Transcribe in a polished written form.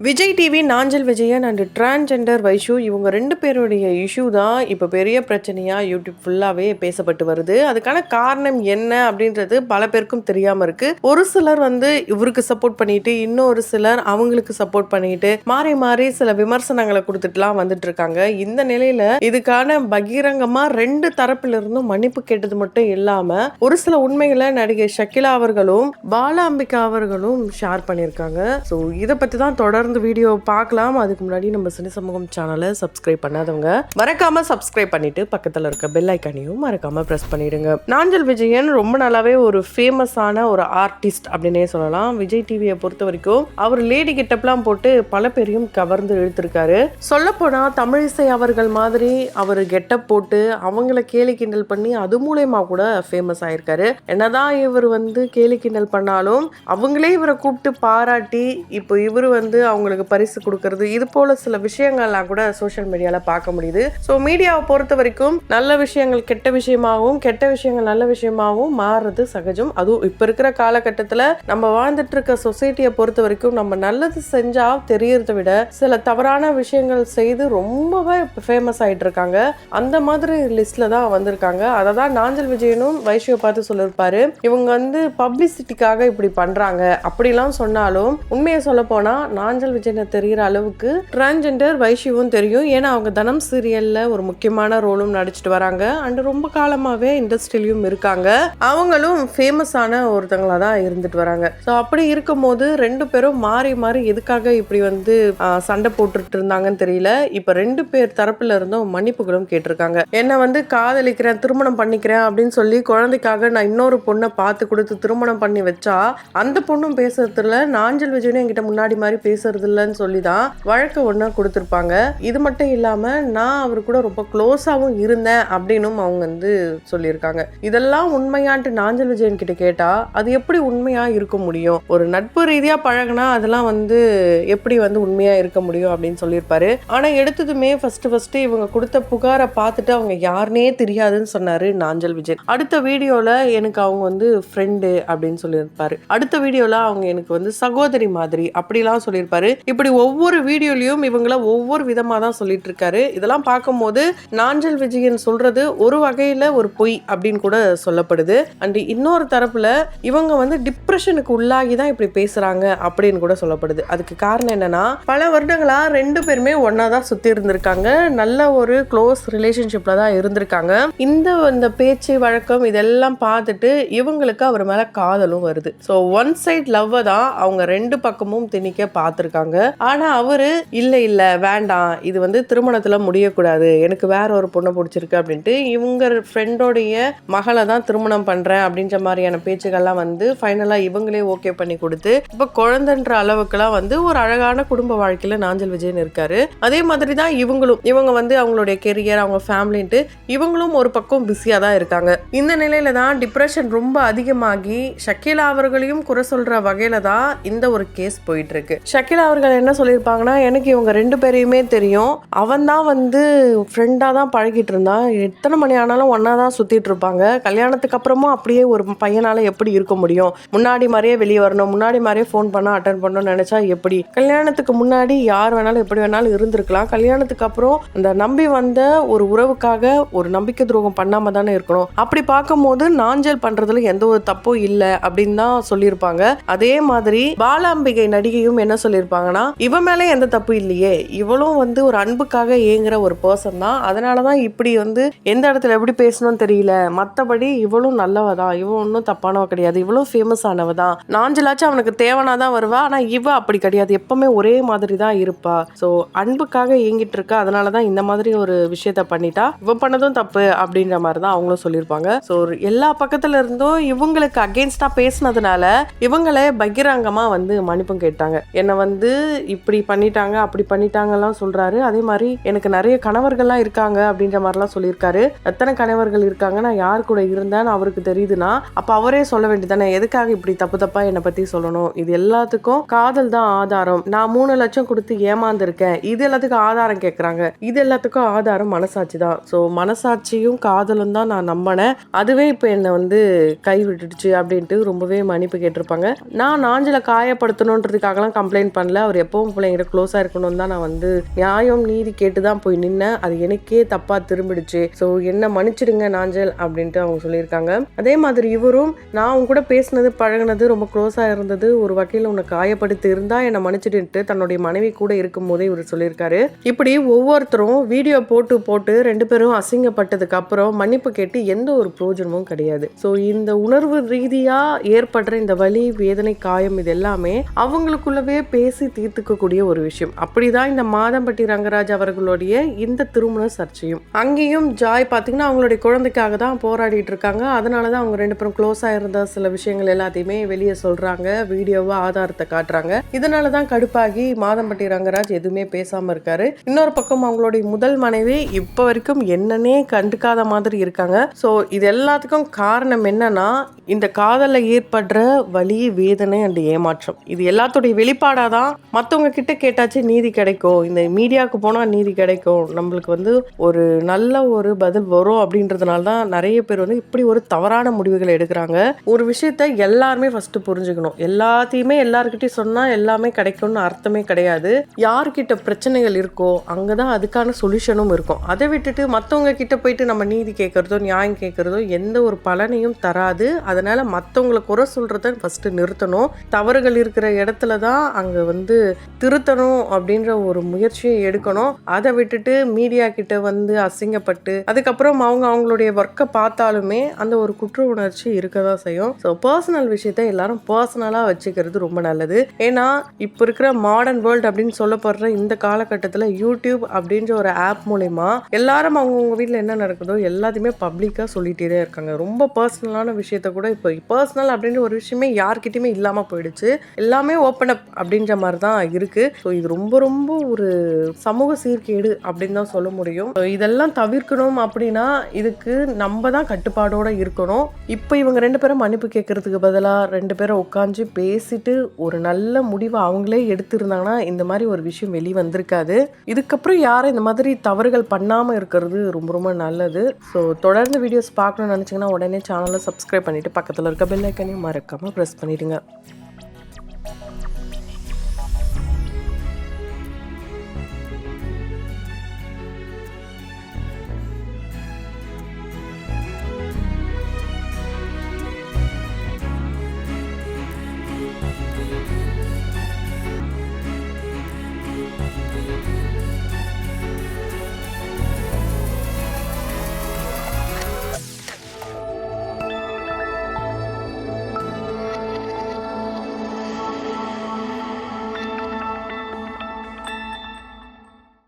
Vijay TV Nanjil Vijayan and transgender Vaishu இவங்க 2 பேருடைய issue தான் இப்போ பெரிய பிரச்சனையாக யூடியூப் ஃபுல்லாகவே பேசப்பட்டு வருது. அதுக்கான காரணம் என்ன அப்படின்றது பல பேருக்கும் தெரியாமல் இருக்குது. ஒரு சிலர் இவருக்கு சப்போர்ட் பண்ணிட்டு, இன்னொரு சிலர் அவங்களுக்கு சப்போர்ட் பண்ணிட்டு மாறி மாறி சில விமர்சனங்களை கொடுத்துட்டுலாம் வந்துட்டு இருக்காங்க. இந்த நிலையில் இதுக்கான பகிரங்கமாக 2 தரப்பிலிருந்தும் மன்னிப்பு கேட்டது மட்டும் இல்லாமல் ஒரு சில உண்மைகளை நடிகை ஷக்கிலா அவர்களும் பாலாம்பிகா அவர்களும் ஷேர் பண்ணியிருக்காங்க. ஸோ இதை பற்றி தான் தொடர்ந்து வீடியோ பார்க்கலாம். அதுக்கு முன்னாடி நம்ம சினி சமூகம் சேனலை சப்ஸ்கிரைப் பண்ணாதவங்க மறக்காம சப்ஸ்கிரைப் பண்ணிட்டு பக்கத்துல இருக்க பெல் ஐக்கானையும் மறக்காம பிரஸ் பண்ணிடுங்க. நாஞ்சல் விஜயன் ரொம்ப நாளாவே ஒரு ஃபேமஸான ஒரு ஆர்டிஸ்ட் அப்படின்னே சொல்லலாம். விஜய் டிவியை பொறுத்த வரைக்கும் அவர் லேடி கெட்டப்லாம் போட்டு பல பேரையும் கவர்ந்து இழுத்திருக்காரு. சொல்ல போனா தமிழிசை அவர்கள் மாதிரி அவர் கெட்டப் போட்டு அவங்கள கேலி கிண்டல் பண்ணி அது மூலயமா கூட ஃபேமஸ் ஆயிருக்காரு. என்னதான் இவர் கேலி கிண்டல் பண்ணாலும் அவங்களே இவரை கூப்பிட்டு பாராட்டி இப்போ இவர் அவங்களுக்கு பரிசு கொடுக்கறது, இது போல சில விஷயங்கள்லாம் கூட சோஷியல் மீடியால பார்க்க முடியுது. ஸோ மீடியாவை பொறுத்த வரைக்கும் நல்ல விஷயங்கள் கெட்ட விஷயமாகவும், கெட்ட விஷயங்கள் நல்ல விஷயமாகவும் மாறுறது சகஜம். அதுவும் இப்ப இருக்கிற காலகட்டத்தில் நம்ம வாழ்ந்துட்டு இருக்க சொசைட்டியை பொறுத்த வரைக்கும் நம்ம நல்லது செஞ்சா தெரியறதை விட சில தவறான விஷயங்கள் செய்து ரொம்பவே ஃபேமஸ் ஆயிட்டு இருக்காங்க. அந்த மாதிரி லிஸ்ட்ல தான் வந்திருக்காங்க. அதை தான் நாஞ்சல் விஜயனும் வைஷுவை பார்த்து சொல்லியிருப்பாரு. இவங்க பப்ளிசிட்டிக்காக இப்படி பண்றாங்க அப்படிலாம் சொன்னாலும் உண்மையை சொல்ல போனா நாஞ்சல் விஜயனை தெரிகிற அளவுக்கு டிரான்ஜெண்டர் வைஷுவும் தெரியும். ஏன்னா அவங்க தனம் சீரியல்ல ஒரு முக்கியமான ரோலும் நடிச்சிட்டு வராங்க அண்ட் ரொம்ப காலமாவே இண்டஸ்ட்ரியிலும் இருக்காங்க. அவங்களும் ஃபேமஸான ஒருத்தங்களா தான் இருந்துட்டு வராங்க. ஸோ அப்படி இருக்கும் போது 2 பேரும் மாறி மாறி எதுக்காக இப்படி சண்டை போட்டுட்டு இருந்தாங்கன்னு தெரியல. இப்ப 2 பேர் தரப்புல இருந்தும் மன்னிப்புகளும் கேட்டிருக்காங்க. என்ன காதலிக்கிறேன், திருமணம் பண்ணிக்கிறேன் அப்படின்னு சொல்லி குழந்தைக்காக நான் இன்னொரு பொண்ணை பார்த்து கொடுத்து திருமணம் பண்ணி வச்சா அந்த பொண்ணும் பேசுறதுல நாஞ்சல் விஜயனும் என்கிட்ட முன்னாடி மாதிரி பேசுறது இல்லைன்னு சொல்லி தான் வழக்கு ஒண்ணா கொடுத்திருப்பாங்க. இது மட்டும் இல்லாம நான் அவர் கூட ரொம்ப க்ளோஸாவும் இருந்தேன் அப்படின்னும் அவங்க சொல்லியிருக்காங்க. இதெல்லாம் உண்மையான்ட்டு நாஞ்சல் விஜயன் கிட்ட கேட்டா அது எப்படி உண்மையா இருக்க முடியும்? ஒரு நட்பு ரீதியா பழகினா அதெல்லாம் எப்படி உண்மையா இருக்க முடியும் அப்படின்னு சொல்லியிருப்பாரு. ஆனா எடுத்ததுமே ஃபர்ஸ்ட் இவங்க கொடுத்த புகாரை பார்த்துட்டு அவங்க யாருனே தெரியாதுன்னு சொன்னாரு நாஞ்சல் விஜயன். அடுத்த வீடியோல எனக்கு அவங்க ஃப்ரெண்டு அப்படின்னு சொல்லியிருப்பாரு. அடுத்த வீடியோல அவங்க எனக்கு சகோதரி மாதிரி அப்படிலாம் சொல்லியிருப்பாரு. இப்படி ஒவ்வொரு வீடியோலையும் இவங்கள ஒவ்வொரு விதமா தான் சொல்லிட்டு இருக்காரு. இதெல்லாம் பார்க்கும்போது நாஞ்சல் விஜயன் சொல்றது ஒரு வகையில ஒரு பொய் அப்படின்னு கூட சொல்லப்படுது. அண்ட் இன்னொரு தரப்புல இவங்க டிப்ரெஷனுக்கு உள்ளாகி தான் இப்படி பேசுறாங்க அப்படின்னு கூட சொல்லப்படுது. அதுக்கு காரணம் என்னன்னா பல வருடங்களா 2 பேருமே ஒன்னா தான் சுத்தி இருந்திருக்காங்க. நல்ல ஒரு க்ளோஸ் ரிலேஷன்ஷிப்ல தான் இருந்திருக்காங்க. இந்த பேச்சு வழக்கம் இதெல்லாம் பார்த்துட்டு இவங்களுக்கு அவர் மேல காதலும் வருது. ஸோ ஒன் சைட் லவ் தான் அவங்க 2 பக்கமும் திணிக்க பார்த்திருக்காங்க. ஆனா அவரு இல்ல வேண்டாம், இது திருமணத்துல முடியக்கூடாது, எனக்கு வேற ஒரு பொண்ணை பிடிச்சிருக்கு அப்படின்ட்டு இவங்க ஃப்ரெண்டோடைய மகளை தான் திருமணம் பண்றேன் அப்படின்ற மாதிரியான பேச்சுகள்லாம் ஃபைனலா இவங்களே ஓகே பண்ணி கொடுத்து இப்ப குழந்தைன்ற அளவுக்குலாம் ஒரு அழகான குடும்ப வாழ்க்கையில நாஞ்சல் விஜயன் இருக்காரு. அதே மாதிரி தான் இவங்க அவங்களுடைய கெரியர், அவங்க ஃபேமிலின்ட்டு இவங்களும் ஒரு பக்கம் பிஸியா தான் இருக்காங்க. இந்த நிலையில தான் டிப்ரெஷன் ரொம்ப அதிகமாகி ஷக்கிலா அவர்களையும் குறை சொல்ற வகையில தான் இந்த ஒரு கேஸ் போயிட்டு இருக்கு. ஷக்கிலா அவர்கள் என்ன சொல்லியிருப்பாங்கன்னா, எனக்கு இவங்க 2 பேரையுமே தெரியும், அவன் தான் ஃப்ரெண்டா தான் பழகிட்டு இருந்தான், எத்தனை மணி ஆனாலும் ஒன்னா தான் சுத்திட்டு இருப்பாங்க, கல்யாணத்துக்கு அப்புறமும் அப்படியே ஒரு பையனால எப்படி இருக்க முடியும், முன்னாடி மாதிரியே வெளியே வரணும், முன்னாடி மாதிரியே ஃபோன் பண்ணா அட்டன் பண்ணணும்னு நினைச்சா எப்படி, கல்யாணத்துக்கு முன்னாடி யார் வேணாலும் எப்படி வேணாலும் இருந்திருக்கலாம், கல்யாணத்துக்கு அப்புறம் அந்த நம்பி வந்த ஒரு உறவுக்காக ஒரு நம்பிக்கை துரோகம் பண்ணாம தானே இருக்கணும், அப்படி பார்க்கும்போது நாஞ்சல் பண்றதுல எந்த ஒரு தப்பும் இல்லை அப்படின்னு தான் சொல்லியிருப்பாங்க. அதே மாதிரி பாலாம்பிகை நடிகையும் என்ன சொல்லியிருப்பாங்கன்னா, இவன் மேலே எந்த தப்பு இல்லையே, இவளும் ஒரு அன்புக்காக ஏங்குற ஒரு பர்சன் தான், அதனாலதான் இப்படி எந்த இடத்துல எப்படி பேசணும்னு தெரியல, மற்றபடி இவளும் நல்லவதான், இவன் ஒன்றும் தப்பானவ கிடையாது, இவளும் ஃபேமஸ் ஆனவதான், நாஞ்சலாச்சும் அவனுக்கு தேவனாதான் வருவா, ஆனா இவ அப்படி கிடையாது, எப்பவுமே ஒரே மாதிரி தான் இருப்பா, ஸோ அன்புக்காக ஏங்கிட்டு இருக்கா, அதனாலதான் இந்த மாதிரி ஒரு விஷயத்த பண்ணிட்டா, இவ பண்ணதும் தப்பு அப்படின்ற மாதிரி தான் அவங்களும் சொல்லியிருப்பாங்க. ஸோ எல்லா பக்கத்துல இருந்தும் இவங்களுக்கு அகெயின்ஸ்டா பேசினதுனால இவங்களே பகிரங்கமா மன்னிப்பும் கேட்டாங்க. என்னை இப்படி பண்ணிட்டாங்க அப்படி பண்ணிட்டாங்கலாம் சொல்றாரு. அதே மாதிரி எனக்கு நிறைய கணவர்கள்லாம் இருக்காங்க அப்படின்ற மாதிரிலாம் சொல்லியிருக்காரு. எத்தனை கணவர்கள் இருக்காங்க, நான் யார் கூட இருந்தேன்னு அவருக்கு தெரியுதுன்னா அப்ப அவரே சொல்ல வேண்டியதானே, எதுக்காக இப்படி தப்பா என்னை பத்தி சொல்லணும், இது எல்லாத்துக்கும் காதல் தான் ஆதாரம், நான் 3 லட்சம் கொடுத்து ஏமாந்துருக்கேன், இது எல்லாத்துக்கும் ஆதாரம் கேட்கறாங்க, இது எல்லாத்துக்கும் ஆதாரம் மனசாட்சி தான். ஸோ மனசாட்சியும் காதலும் தான் நான் நம்பினேன், அதுவே இப்போ என்னை கை விட்டுடுச்சு அப்படின்ட்டு ரொம்பவே மன்னிப்பு கேட்டிருப்பாங்க. நான் நாஞ்சலை காயப்படுத்தணுன்றதுக்காகலாம் கம்ப்ளைண்ட் பண்ணல, பண்ணல. அவர் எப்பவும் போல என்கிட்ட க்ளோஸா இருக்கணும்னு தான் நான் வந்து நியாயம் நீதி கேட்டு தான் போய் நின்னேன். அது எனக்கே தப்பா திரும்பிடுச்சு. ஸோ என்ன மன்னிச்சிடுங்க நாஞ்சல் அப்படின்ட்டு அவங்க சொல்லியிருக்காங்க. அதே மாதிரி இவரும் நான் அவங்க கூட பேசினது பழகினது ரொம்ப க்ளோஸா இருந்தது. ஒரு வகையில் உன்னை காயப்படுத்தி இருந்தா என்னை மன்னிச்சிட்டு தன்னுடைய மனைவி கூட இருக்கும் போதே இவர் சொல்லியிருக்காரு. இப்படி ஒவ்வொருத்தரும் வீடியோ போட்டு போட்டு 2 பேரும் அசிங்கப்பட்டதுக்கு அப்புறம் மன்னிப்பு கேட்டு எந்த ஒரு பிரயோஜனமும் கிடையாது. ஸோ இந்த உணர்வு ரீதியா ஏற்படுற இந்த வலி வேதனை காயம் இது எல்லாமே அவங்களுக்குள்ளவே பேசி தீர்த்துக்கக்கூடிய ஒரு விஷயம். அப்படிதான் இந்த மாதம்பட்டி ரங்கராஜ் அவர்களுடைய இந்த திருமண சர்ச்சையும். அங்கேயும் ஜாய் பார்த்தீங்கன்னா அவங்களுடைய குழந்தைக்காக தான் போராடிட்டு இருக்காங்க. அதனாலதான் அவங்க 2 பேரும் க்ளோஸா இருந்த சில விஷயங்கள் எல்லாத்தையுமே வெளியே சொல்றாங்க, வீடியோவா ஆதாரத்தை காட்டுறாங்க. இதனாலதான் கடுப்பாகி மாதம்பட்டி ரங்கராஜ் எதுவுமே பேசாம இருக்காரு. இன்னொரு பக்கம் அவங்களுடைய முதல் மனைவி இப்ப வரைக்கும் என்னன்னே கண்டுக்காத மாதிரி இருக்காங்க. ஸோ இது எல்லாத்துக்கும் காரணம் என்னன்னா இந்த காதலில் ஏற்படுற வலி வேதனை அண்ட் ஏமாற்றம். இது எல்லாத்துடைய வெளிப்பாடாக தான் மற்றவங்க கிட்ட கேட்டாச்சு நீதி கிடைக்கும், இந்த மீடியாவுக்கு போனால் நீதி கிடைக்கும், நம்மளுக்கு வந்து ஒரு நல்ல ஒரு பதில் வரும் அப்படின்றதுனால தான் நிறைய பேர் வந்து இப்படி ஒரு தவறான முடிவுகளை எடுக்கிறாங்க. ஒரு விஷயத்த எல்லாருமே ஃபர்ஸ்ட் புரிஞ்சுக்கணும். எல்லாத்தையுமே எல்லாருக்கிட்டையும் சொன்னால் எல்லாமே கிடைக்கும்னு அர்த்தமே கிடையாது. யார்கிட்ட பிரச்சனைகள் இருக்கோ அங்கே தான் அதுக்கான சொல்யூஷனும் இருக்கும். அதை விட்டுட்டு மற்றவங்க கிட்ட போயிட்டு நம்ம நீதி கேட்கறதோ நியாயம் கேட்கறதோ எந்த ஒரு பலனையும் தராது. அதனால மற்றவங்களை குறை சொல்றத ஃபர்ஸ்ட் நிறுத்தணும். தவறுகள் இருக்கிற இடத்துல தான் அங்கே வந்து திருத்தணும் அப்படின்ற ஒரு முயற்சியை எடுக்கணும். அதை விட்டுட்டு மீடியா கிட்ட வந்து அசிங்கப்பட்டு அதுக்கப்புறம் அவங்களுடைய ஒர்க்கை பார்த்தாலுமே அந்த ஒரு குற்ற உணர்ச்சி இருக்க தான் செய்யும். ஸோ பர்சனல் விஷயத்த எல்லாரும் பர்சனலாக வச்சுக்கிறது ரொம்ப நல்லது. ஏன்னா இப்போ இருக்கிற மாடர்ன் வேர்ல்டு அப்படின்னு சொல்லப்படுற இந்த காலகட்டத்தில் யூடியூப் அப்படின்ற ஒரு ஆப் மூலமா எல்லாரும் அவங்கவுங்க வீட்டில் என்ன நடக்குதோ எல்லாத்தையுமே பப்ளிக்காக சொல்லிட்டே தான் இருக்காங்க. ரொம்ப பர்சனலான விஷயத்த கூட இப்போ பர்சனல் அப்படின்ற ஒரு விஷயமே யார்கிட்டயுமே இல்லாமல் போயிடுச்சு. எல்லாமே ஓப்பன் அப் அப்படின்ற மாதிரி தான் இருக்கு. ஸோ இது ரொம்ப ரொம்ப ஒரு சமூக சீர்கேடு அப்படின்னு தான் சொல்ல முடியும். இதெல்லாம் தவிர்க்கணும் அப்படின்னா இதுக்கு நம்ம தான் கட்டுப்பாடோட இருக்கணும். இப்போ இவங்க 2 பேரும் மன்னிப்பு கேட்கறதுக்கு பதிலாக 2 பேரும் உட்காந்து பேசிட்டு ஒரு நல்ல முடிவை அவங்களே எடுத்திருந்தாங்கன்னா இந்த மாதிரி ஒரு விஷயம் வெளியே வந்திருக்காது. இதுக்கப்புறம் யாரும் இந்த மாதிரி தவறுகள் பண்ணாமல் இருக்கிறது ரொம்ப ரொம்ப நல்லது. ஸோ தொடர்ந்து வீடியோஸ் பார்க்கணும்னு நினச்சிங்கன்னா உடனே சேனலை சப்ஸ்கிரைப் பண்ணிட்டு பக்கத்தில் இருக்க பெல் ஐக்கனையும் மறக்காம ப்ரெஸ் பண்ணிடுங்க.